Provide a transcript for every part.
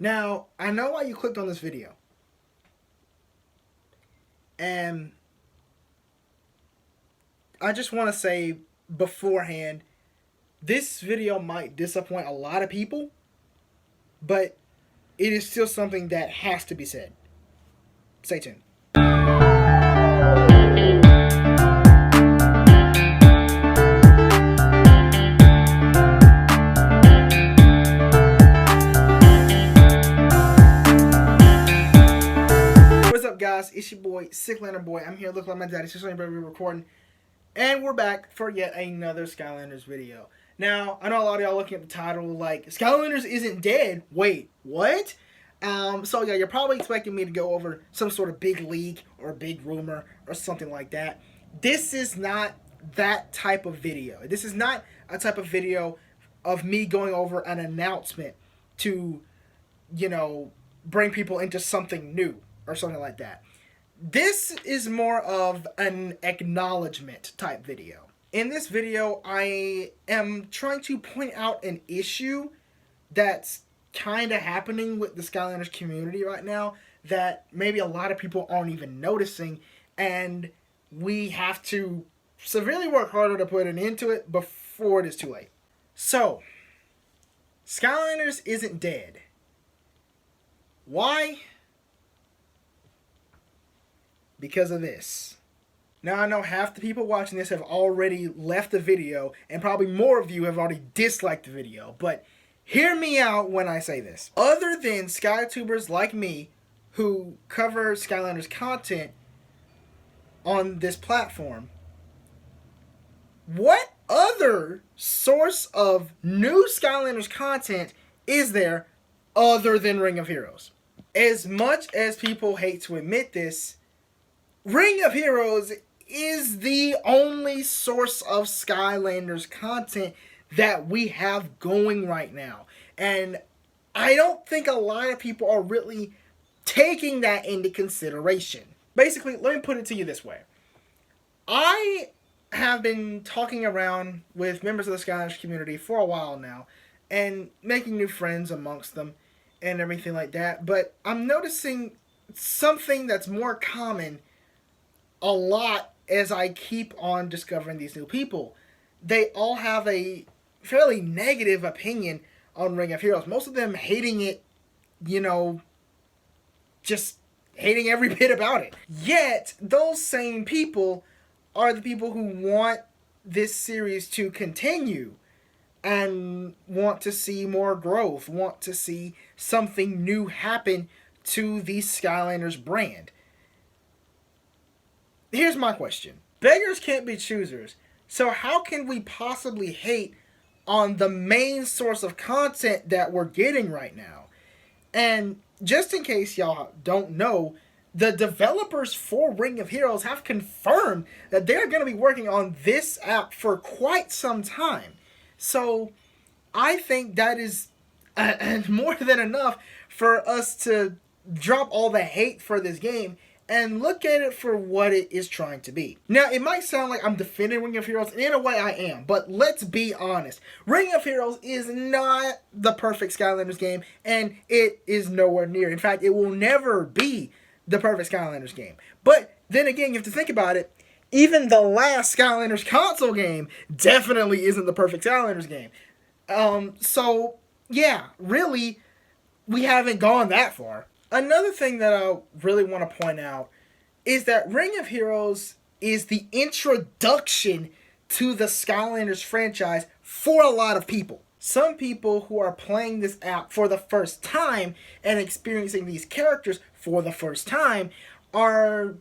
Now, I know why you clicked on this video. And I just want to say beforehand, this video might disappoint a lot of people, but it is still something that has to be said. Stay tuned. What's up, guys? It's your boy, Skylanders Boy. I'm here looking like my daddy, so we're recording. And we're back for yet another Skylanders video. Now, I know a lot of y'all looking at the title like, Skylanders isn't dead. Wait, what? So yeah, you're probably expecting me to go over some sort of big leak or big rumor or something like that. This is not that type of video. This is not a type of video of me going over an announcement to, bring people into something new or something like that. This is more of an acknowledgement type video. In this video, I am trying to point out an issue that's kind of happening with the Skylanders community right now that maybe a lot of people aren't even noticing, and we have to severely work harder to put an end to it before it is too late. So, Skylanders isn't dead. Why? Because of this. Now, I know half the people watching this have already left the video, and probably more of you have already disliked the video, but hear me out when I say this. Other than SkyTubers like me, who cover Skylanders content on this platform, what other source of new Skylanders content is there other than Ring of Heroes? As much as people hate to admit this, Ring of Heroes is the only source of Skylanders content that we have going right now. And I don't think a lot of people are really taking that into consideration. Basically, let me put it to you this way. I have been talking around with members of the Skylanders community for a while now and making new friends amongst them and everything like that. But I'm noticing something that's more common a lot as I keep on discovering these new people. They all have a fairly negative opinion on Ring of Heroes. Most of them hating it, just hating every bit about it. Yet, those same people are the people who want this series to continue and want to see more growth, want to see something new happen to the Skylanders brand. Here's my question. Beggars can't be choosers. So how can we possibly hate on the main source of content that we're getting right now? And just in case y'all don't know, the developers for Ring of Heroes have confirmed that they're going to be working on this app for quite some time. So I think that is more than enough for us to drop all the hate for this game and look at it for what it is trying to be. Now, it might sound like I'm defending Ring of Heroes, and in a way I am, but let's be honest. Ring of Heroes is not the perfect Skylanders game, and it is nowhere near. In fact, it will never be the perfect Skylanders game. But then again, you have to think about it. Even the last Skylanders console game definitely isn't the perfect Skylanders game. So, yeah, really, we haven't gone that far. Another thing that I really want to point out is that Ring of Heroes is the introduction to the Skylanders franchise for a lot of people. Some people who are playing this app for the first time and experiencing these characters for the first time are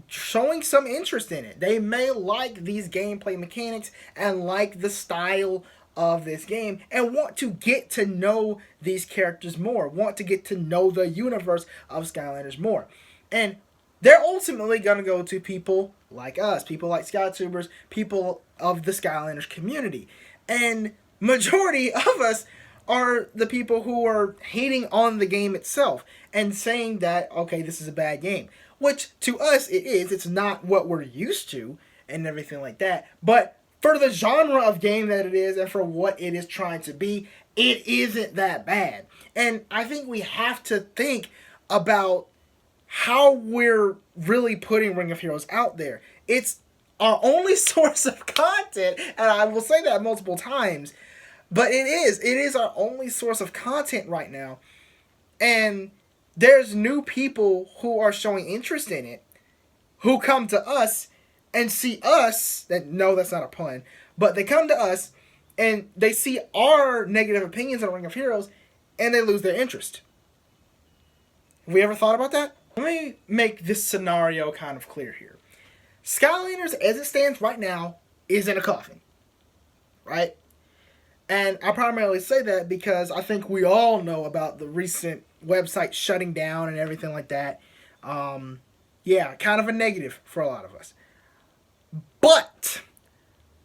showing some interest in it. They may like these gameplay mechanics and like the style of this game and want to get to know these characters more, want to get to know the universe of Skylanders more. And they're ultimately going to go to people like us, people like SkyTubers, people of the Skylanders community. And majority of us are the people who are hating on the game itself and saying that, okay, this is a bad game. Which, to us, it is. It's not what we're used to and everything like that. But for the genre of game that it is and for what it is trying to be, it isn't that bad. And I think we have to think about how we're really putting Ring of Heroes out there. It's our only source of content, and I will say that multiple times, but it is our only source of content right now. And there's new people who are showing interest in it, who come to us and see us, no, that's not a pun, but they come to us and they see our negative opinions on Ring of Heroes and they lose their interest. Have we ever thought about that? Let me make this scenario kind of clear here. Skylanders, as it stands right now, is in a coffin. Right? And I primarily say that because I think we all know about the recent website shutting down and everything like that. Yeah, kind of a negative for a lot of us. But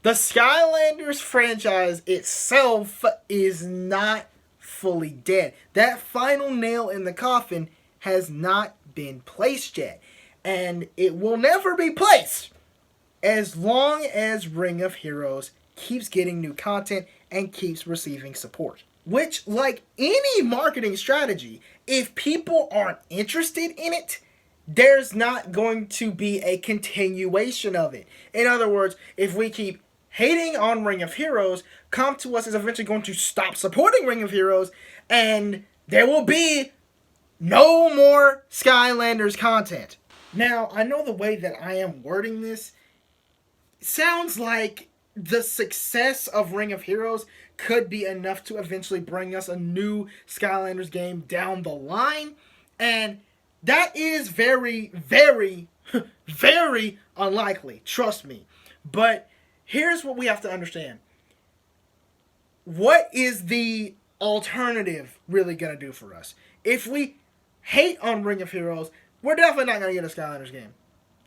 the Skylanders franchise itself is not fully dead. That final nail in the coffin has not been placed yet. And it will never be placed as long as Ring of Heroes keeps getting new content and keeps receiving support. Which, like any marketing strategy, if people aren't interested in it, there's not going to be a continuation of it. In other words, if we keep hating on Ring of Heroes, Come To Us is eventually going to stop supporting Ring of Heroes, and there will be no more Skylanders content. Now, I know the way that I am wording this sounds like the success of Ring of Heroes could be enough to eventually bring us a new Skylanders game down the line. And that is very, very, very unlikely. Trust me. But here's what we have to understand. What is the alternative really going to do for us? If we hate on Ring of Heroes, we're definitely not going to get a Skylanders game.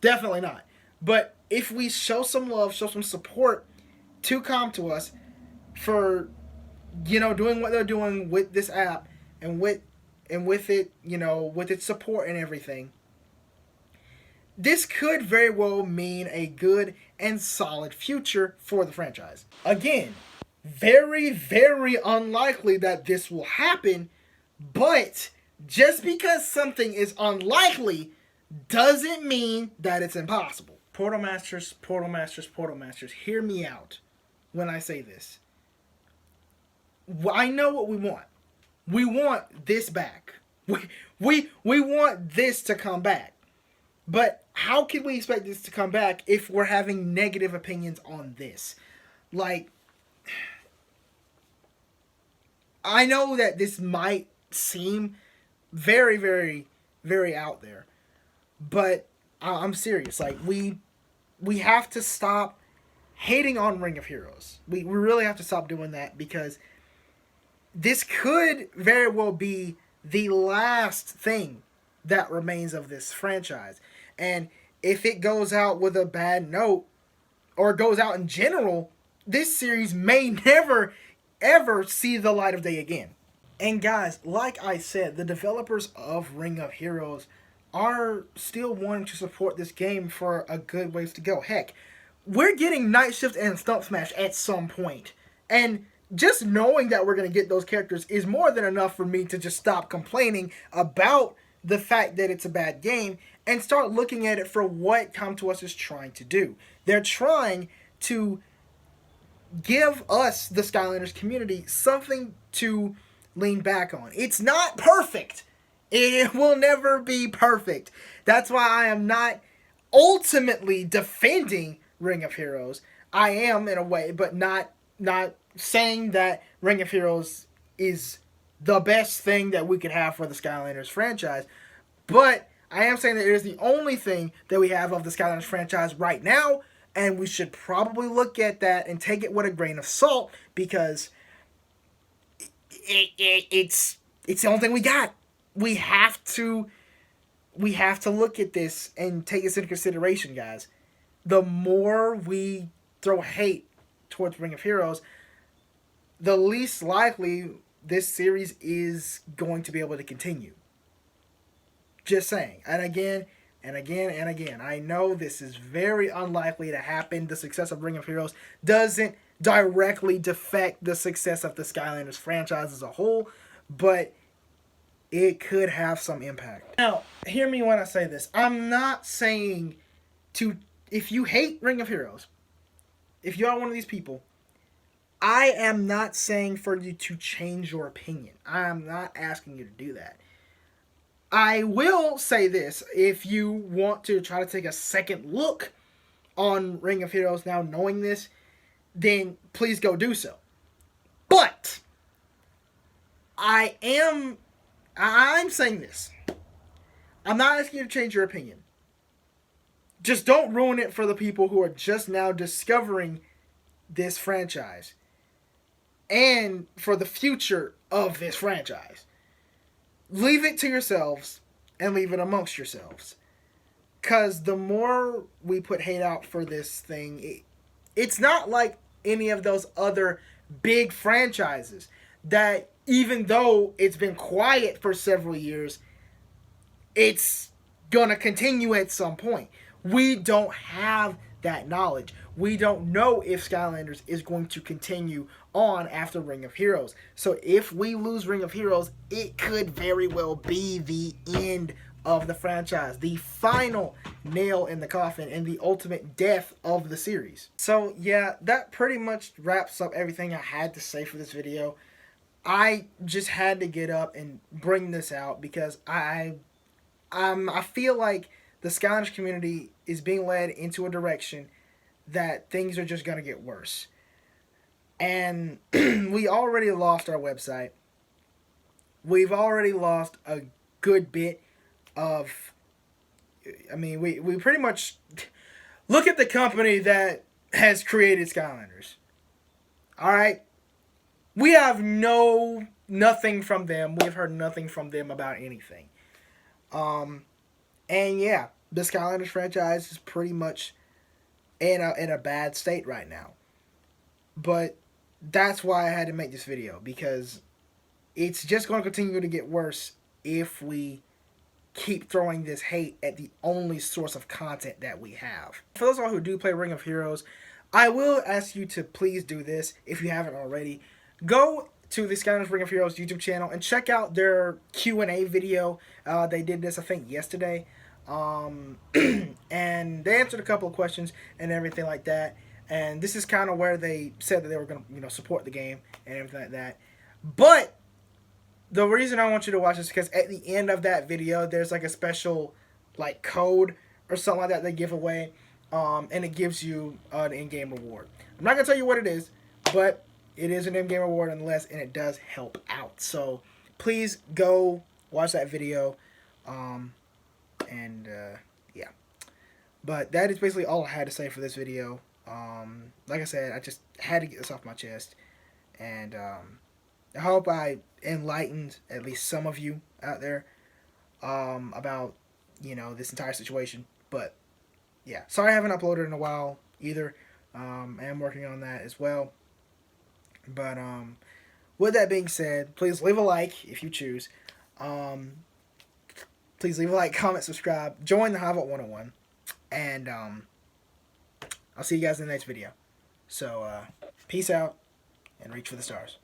Definitely not. But if we show some love, show some support to Come To Us for, doing what they're doing with this app and with it, with its support and everything, this could very well mean a good and solid future for the franchise. Again, very, very unlikely that this will happen, but just because something is unlikely doesn't mean that it's impossible. Portal Masters, hear me out when I say this. I know what we want. We want this back. We want this to come back. But how can we expect this to come back if we're having negative opinions on this? Like, I know that this might seem very, very, very out there, but I'm serious. Like, we have to stop hating on Ring of Heroes. We really have to stop doing that, because this could very well be the last thing that remains of this franchise. And if it goes out with a bad note, or goes out in general, this series may never, ever see the light of day again. And guys, like I said, the developers of Ring of Heroes are still wanting to support this game for a good ways to go. Heck, we're getting Night Shift and Stump Smash at some point. And just knowing that we're going to get those characters is more than enough for me to just stop complaining about the fact that it's a bad game and start looking at it for what Come To Us is trying to do. They're trying to give us, the Skylanders community, something to lean back on. It's not perfect. It will never be perfect. That's why I am not ultimately defending Ring of Heroes. I am, in a way, but not saying that Ring of Heroes is the best thing that we could have for the Skylanders franchise. But I am saying that it is the only thing that we have of the Skylanders franchise right now, and we should probably look at that and take it with a grain of salt, because it's the only thing we got. We have to look at this and take this into consideration, guys. The more we throw hate towards Ring of Heroes, the least likely this series is going to be able to continue. Just saying. And again, I know this is very unlikely to happen. The success of Ring of Heroes doesn't directly affect the success of the Skylanders franchise as a whole, but it could have some impact. Now, hear me when I say this. I'm not saying to, if you hate Ring of Heroes, if you are one of these people, I am not saying for you to change your opinion. I am not asking you to do that. I will say this, if you want to try to take a second look on Ring of Heroes now knowing this, then please go do so. But I'm saying this. I'm not asking you to change your opinion. Just don't ruin it for the people who are just now discovering this franchise and for the future of this franchise. Leave it to yourselves and leave it amongst yourselves. Because the more we put hate out for this thing, it's not like any of those other big franchises that, even though it's been quiet for several years, it's going to continue at some point. We don't have that knowledge. We don't know if Skylanders is going to continue on after Ring of Heroes. So if we lose Ring of Heroes, it could very well be the end of the franchise, the final nail in the coffin, and the ultimate death of the series. So yeah, that pretty much wraps up everything I had to say for this video. I just had to get up and bring this out because I feel like the Skylanders community is being led into a direction that things are just going to get worse. And we already lost our website. We've already lost a good bit of... I mean, we pretty much... Look at the company that has created Skylanders. Alright? We have nothing from them. We've heard nothing from them about anything. And yeah, the Skylanders franchise is pretty much in a bad state right now. But that's why I had to make this video, because it's just going to continue to get worse if we keep throwing this hate at the only source of content that we have. For those of you who do play Ring of Heroes, I will ask you to please do this if you haven't already. Go to the Skylanders Ring of Heroes YouTube channel and check out their Q&A video. They did this, I think, yesterday. And they answered a couple of questions and everything like that. And this is kind of where they said that they were going to, support the game and everything like that. But the reason I want you to watch this is because at the end of that video, there's like a special code or something like that they give away. And it gives you an in-game reward. I'm not going to tell you what it is, but it is an in-game reward nonetheless, and it does help out. So please go watch that video. Yeah. But that is basically all I had to say for this video. Like I said, I just had to get this off my chest. And I hope I enlightened at least some of you out there about, this entire situation. But yeah, sorry I haven't uploaded in a while either. I am working on that as well. But with that being said, please leave a like if you choose. Please leave a like, comment, subscribe, join the Hive 101, and I'll see you guys in the next video. So peace out and reach for the stars.